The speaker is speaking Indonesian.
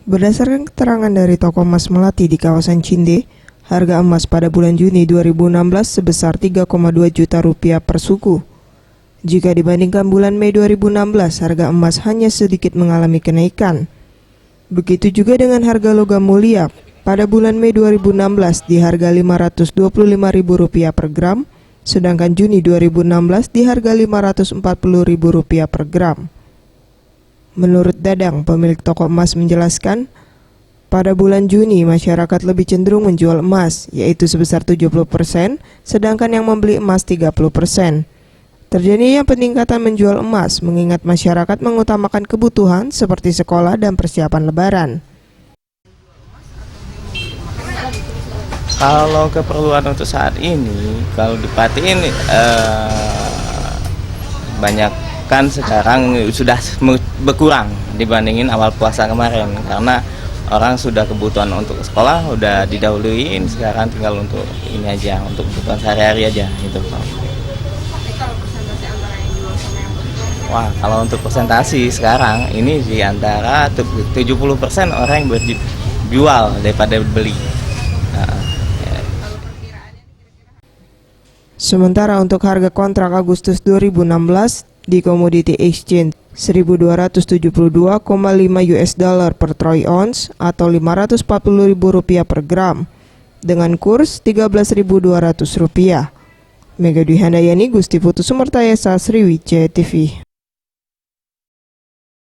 Berdasarkan keterangan dari toko emas Melati di kawasan Cinde, harga emas pada bulan Juni 2016 sebesar 3,2 juta rupiah per suku. Jika dibandingkan bulan Mei 2016, harga emas hanya sedikit mengalami kenaikan. Begitu juga dengan harga logam mulia. Pada bulan Mei 2016 di harga Rp525.000 per gram, sedangkan Juni 2016 di harga Rp540.000 per gram. Menurut Dadang, pemilik toko emas menjelaskan, pada bulan Juni masyarakat lebih cenderung menjual emas, yaitu sebesar 70%, sedangkan yang membeli emas 30%. Terjadinya peningkatan menjual emas mengingat masyarakat mengutamakan kebutuhan seperti sekolah dan persiapan lebaran. Kalau keperluan untuk saat ini, kalau diperhatiin banyak kan sekarang sudah berkurang dibandingin awal puasa kemarin, karena orang sudah kebutuhan untuk sekolah udah didahuluin, sekarang tinggal untuk ini aja, untuk kebutuhan sehari-hari aja gitu. Wah, kalau untuk persentasi sekarang ini di antara 70% orang yang berjual daripada beli. Sementara untuk harga kontrak Agustus 2016 di Commodity Exchange 1.272,5 US dollar per troy ounce atau Rp540.000 per gram dengan kurs Rp13.200. Mega Dwi Handayani, Gusti Putu Sumertayasa, Sriwijaya TV.